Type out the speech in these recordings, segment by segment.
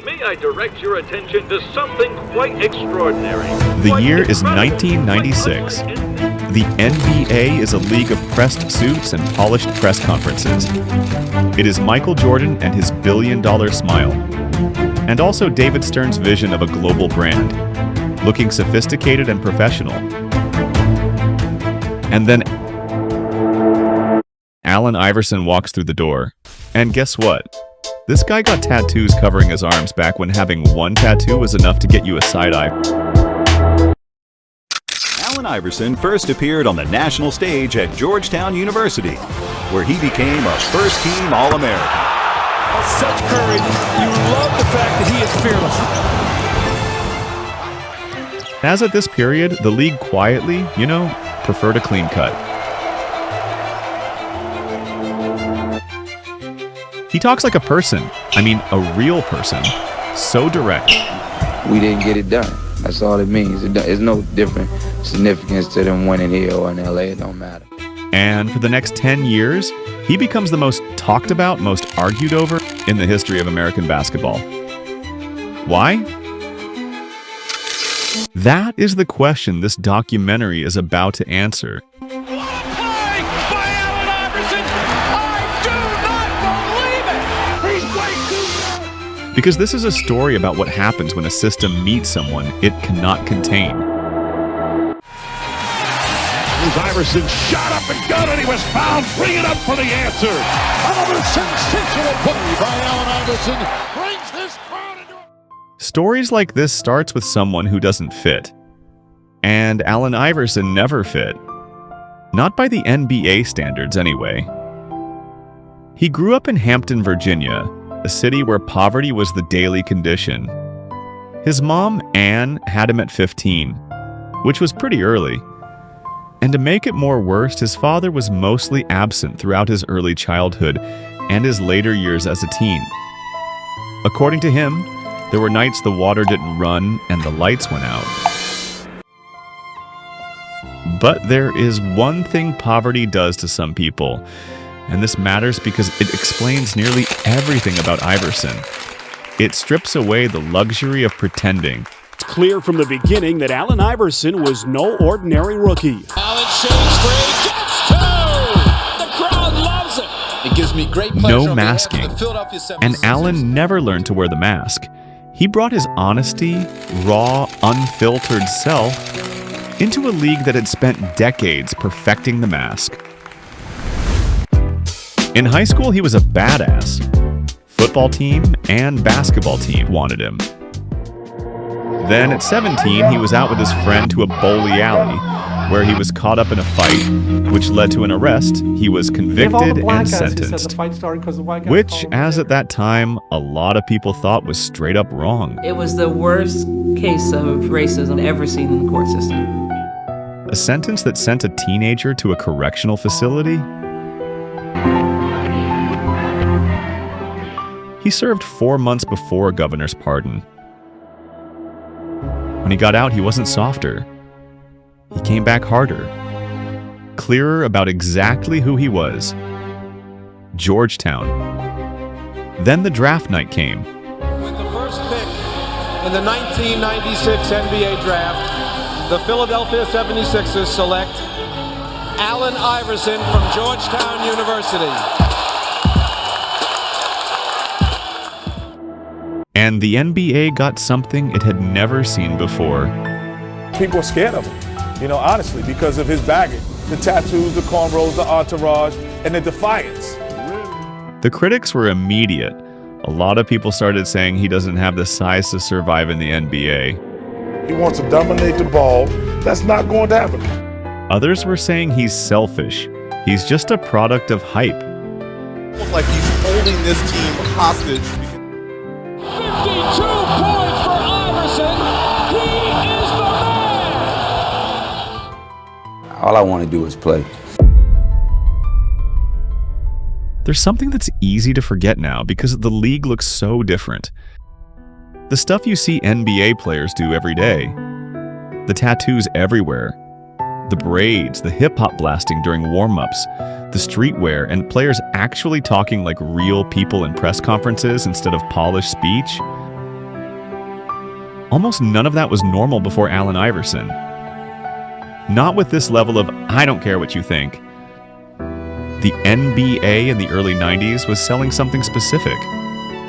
may I direct your attention to something quite extraordinary? The year is 1996. The NBA is a league of pressed suits and polished press conferences. It is Michael Jordan and his billion-dollar smile. And also David Stern's vision of a global brand, looking sophisticated and professional. And then Allen Iverson walks through the door. And guess what? This guy got tattoos covering his arms back when having one tattoo was enough to get you a side-eye. Allen Iverson first appeared on the national stage at Georgetown University, where he became a first-team All-American. Such courage. You love the fact that he is fearless. As at this period, the league quietly, preferred a clean cut. He talks like a person. I mean, a real person. So direct. We didn't get it done. That's all it means. It's no different significance to them winning here or in LA. It don't matter. And for the next 10 years, he becomes the most talked about, most argued over in the history of American basketball. Why? That is the question this documentary is about to answer. Because this is a story about what happens when a system meets someone it cannot contain. Iverson shot up and got it. He was fouled. Bring it up for the answer. Another sensational play by Allen Iverson brings this crowd into. Stories like this starts with someone who doesn't fit. And Allen Iverson never fit. Not by the NBA standards, anyway. He grew up in Hampton, Virginia, a city where poverty was the daily condition. His mom, Anne, had him at 15, which was pretty early. And to make it more worse, his father was mostly absent throughout his early childhood and his later years as a teen. According to him, there were nights the water didn't run and the lights went out. But there is one thing poverty does to some people, and this matters because it explains nearly everything about Iverson. It strips away the luxury of pretending. It's clear from the beginning that Allen Iverson was no ordinary rookie. Allen shoots free, gets two! The crowd loves it. It gives me great pleasure. No masking. And Allen never learned to wear the mask. He brought his honesty, raw, unfiltered self into a league that had spent decades perfecting the mask. In high school, he was a badass. Football team and basketball team wanted him. Then at 17, he was out with his friend to a bowling alley, where he was caught up in a fight, which led to an arrest. He was convicted and sentenced, which, as at that time, a lot of people thought was straight up wrong. It was the worst case of racism ever seen in the court system. A sentence that sent a teenager to a correctional facility? He served 4 months before a governor's pardon. When he got out, he wasn't softer. He came back harder, clearer about exactly who he was. Georgetown. Then the draft night came. With the first pick in the 1996 NBA Draft, the Philadelphia 76ers select Allen Iverson from Georgetown University. And the NBA got something it had never seen before. People are scared of him, honestly, because of his baggage. The tattoos, the cornrows, the entourage, and the defiance. The critics were immediate. A lot of people started saying he doesn't have the size to survive in the NBA. He wants to dominate the ball. That's not going to happen. Others were saying he's selfish. He's just a product of hype. Almost like he's holding this team hostage. 52 points for Iverson. He is the man. All I want to do is play. There's something that's easy to forget now because the league looks so different. The stuff you see NBA players do every day. The tattoos everywhere. The braids, the hip-hop blasting during warm-ups, the streetwear, and players actually talking like real people in press conferences instead of polished speech. Almost none of that was normal before Allen Iverson. Not with this level of, I don't care what you think. The NBA in the early 90s was selling something specific.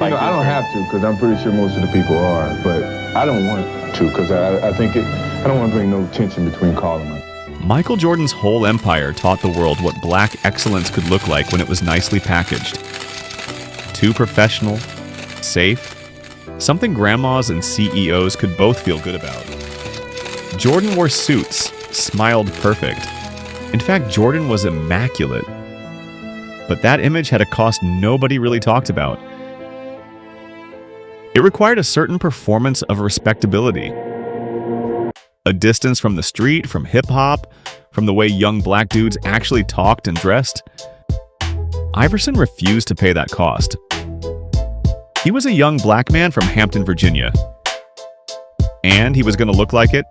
I don't have to, because I'm pretty sure most of the people are, but I don't want to, because I think I don't want to bring no tension between Carl and me. Michael Jordan's whole empire taught the world what black excellence could look like when it was nicely packaged. Too professional, safe, something grandmas and CEOs could both feel good about. Jordan wore suits, smiled perfect. In fact, Jordan was immaculate. But that image had a cost nobody really talked about. It required a certain performance of respectability. A distance from the street, from hip-hop, from the way young black dudes actually talked and dressed. Iverson refused to pay that cost. He was a young black man from Hampton, Virginia. And he was going to look like it,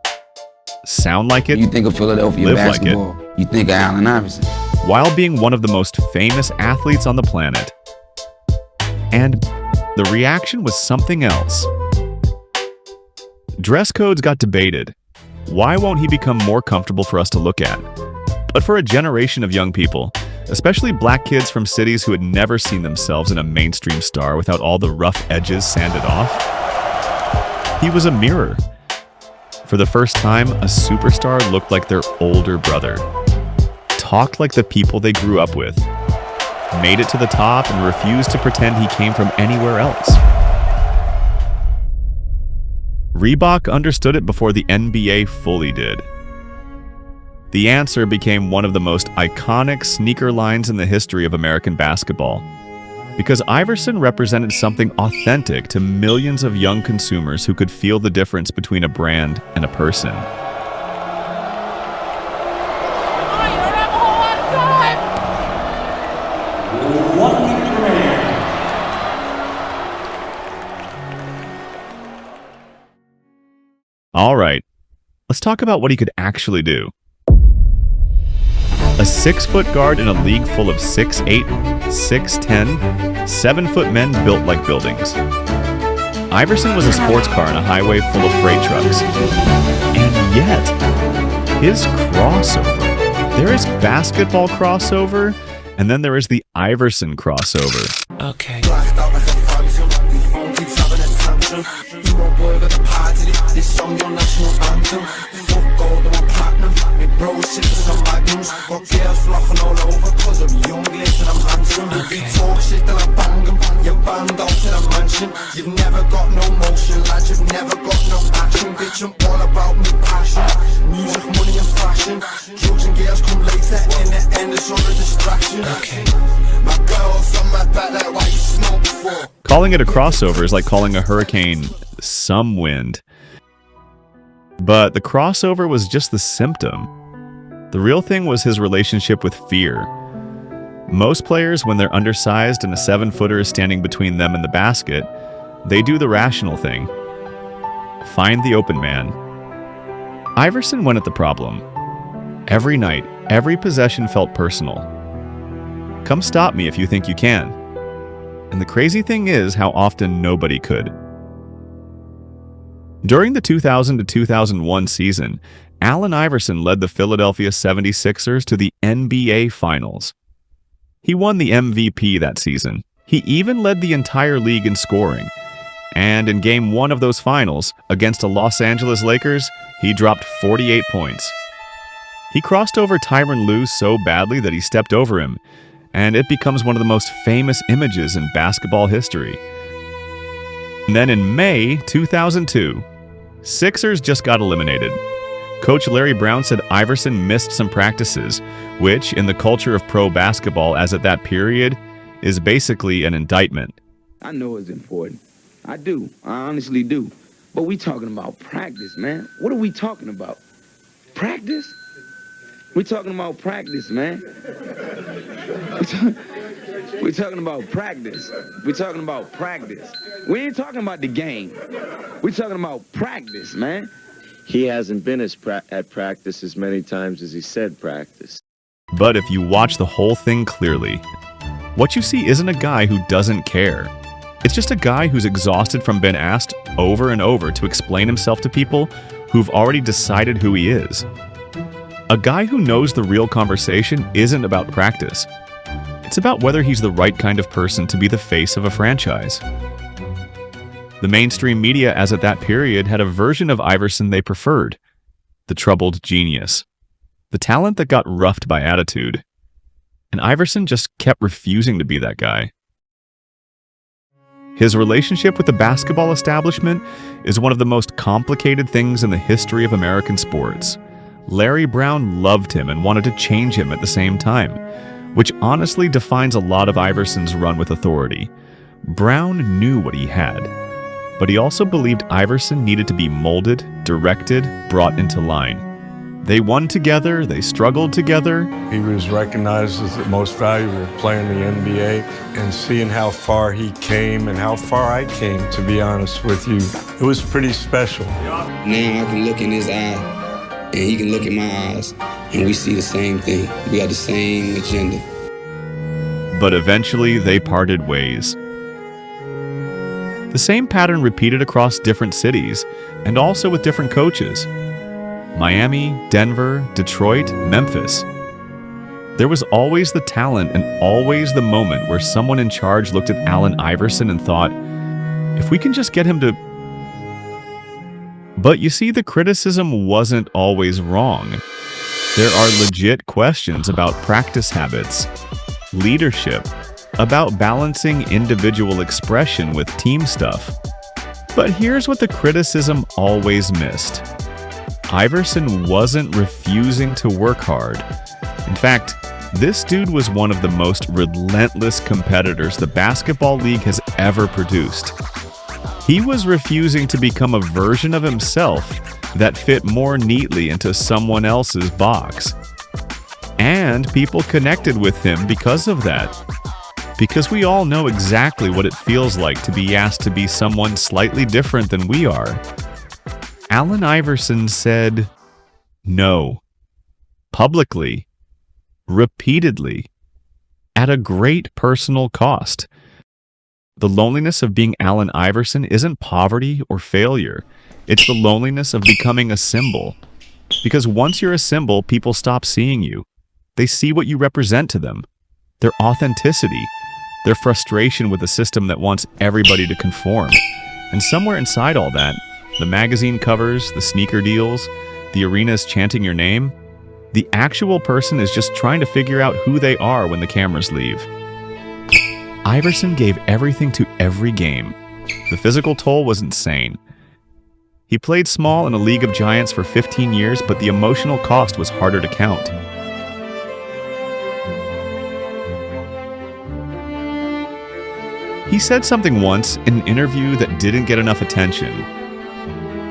sound like it, You think of Philadelphia live basketball, like you think of Allen Iverson. while being one of the most famous athletes on the planet. And the reaction was something else. Dress codes got debated. Why won't he become more comfortable for us to look at? But for a generation of young people, especially black kids from cities who had never seen themselves in a mainstream star without all the rough edges sanded off, he was a mirror. For the first time, a superstar looked like their older brother, talked like the people they grew up with, made it to the top and refused to pretend he came from anywhere else. Reebok understood it before the NBA fully did. The answer became one of the most iconic sneaker lines in the history of American basketball, because Iverson represented something authentic to millions of young consumers who could feel the difference between a brand and a person. All right, let's talk about what he could actually do. A 6-foot guard in a league full of 6'8", 6'10", 7-foot men built like buildings. Iverson was a sports car on a highway full of freight trucks. And yet, his crossover. There is basketball crossover, and then there is the Iverson crossover. Okay. You've never got no motion, lad, you've never got no action. Bitch, I'm all about me passion. Music, money and fashion. Drugs and girls come later, in the end it's all a distraction. Okay. My girl's on my back like what you smoked before. Calling it a crossover is like calling a hurricane some wind. But the crossover was just the symptom. The real thing was his relationship with fear. Most players, when they're undersized and a 7-footer is standing between them and the basket, they do the rational thing. Find the open man. Iverson went at the problem. Every night, every possession felt personal. Come stop me if you think you can. And the crazy thing is how often nobody could. During the 2000 to 2001 season, Allen Iverson led the Philadelphia 76ers to the NBA Finals. He won the MVP that season. He even led the entire league in scoring. And in Game 1 of those finals, against the Los Angeles Lakers, he dropped 48 points. He crossed over Tyronn Lue so badly that he stepped over him, and it becomes one of the most famous images in basketball history. And then in May 2002, Sixers just got eliminated. Coach Larry Brown said Iverson missed some practices, which, in the culture of pro basketball as at that period, is basically an indictment. I know it's important. I do. I honestly do. But we talking about practice, man. What are we talking about? Practice? We talking about practice, man. We're talking about practice. We're talking about practice. We ain't talking about the game. We're talking about practice, man. He hasn't been at practice as many times as he said practice. But if you watch the whole thing clearly, what you see isn't a guy who doesn't care. It's just a guy who's exhausted from being asked over and over to explain himself to people who've already decided who he is. A guy who knows the real conversation isn't about practice. It's about whether he's the right kind of person to be the face of a franchise. The mainstream media, as at that period, had a version of Iverson they preferred: the troubled genius, the talent that got roughed by attitude. And Iverson just kept refusing to be that guy. His relationship with the basketball establishment is one of the most complicated things in the history of American sports. Larry Brown loved him and wanted to change him at the same time, which honestly defines a lot of Iverson's run with authority. Brown knew what he had, but he also believed Iverson needed to be molded, directed, brought into line. They won together, they struggled together. He was recognized as the most valuable player in the NBA, and seeing how far he came and how far I came, to be honest with you, it was pretty special. Now I can look in his eye, and he can look in my eyes, and we see the same thing. We got the same agenda. But eventually they parted ways. The same pattern repeated across different cities, and also with different coaches. Miami, Denver, Detroit, Memphis. There was always the talent and always the moment where someone in charge looked at Allen Iverson and thought, if we can just get him to... But you see, the criticism wasn't always wrong. There are legit questions about practice habits, leadership, about balancing individual expression with team stuff. But here's what the criticism always missed. Iverson wasn't refusing to work hard. In fact, this dude was one of the most relentless competitors the basketball league has ever produced. He was refusing to become a version of himself that fit more neatly into someone else's box. And people connected with him because of that. Because we all know exactly what it feels like to be asked to be someone slightly different than we are. Allen Iverson said no, publicly, repeatedly, at a great personal cost. The loneliness of being Allen Iverson isn't poverty or failure. It's the loneliness of becoming a symbol. Because once you're a symbol, people stop seeing you. They see what you represent to them. Their authenticity, their frustration with a system that wants everybody to conform. And somewhere inside all that, the magazine covers, the sneaker deals, the arenas chanting your name, the actual person is just trying to figure out who they are when the cameras leave. Iverson gave everything to every game. The physical toll was insane. He played small in a league of giants for 15 years, but the emotional cost was harder to count. He said something once in an interview that didn't get enough attention.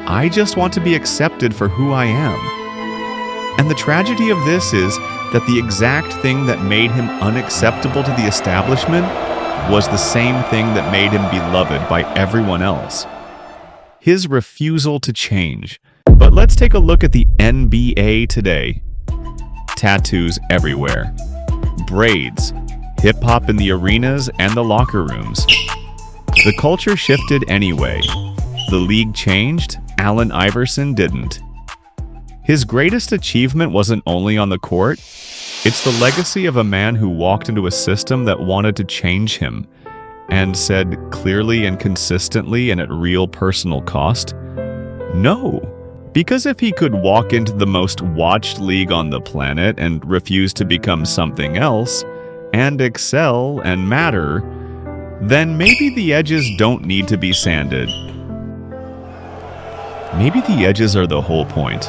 I just want to be accepted for who I am. And the tragedy of this is that the exact thing that made him unacceptable to the establishment was the same thing that made him beloved by everyone else. His refusal to change. But let's take a look at the NBA today. Tattoos everywhere. Braids. Hip-hop in the arenas and the locker rooms. The culture shifted anyway. The league changed, Allen Iverson didn't. His greatest achievement wasn't only on the court, it's the legacy of a man who walked into a system that wanted to change him and said clearly and consistently and at real personal cost, no. Because if he could walk into the most watched league on the planet and refuse to become something else, and excel and matter, then maybe the edges don't need to be sanded. Maybe the edges are the whole point.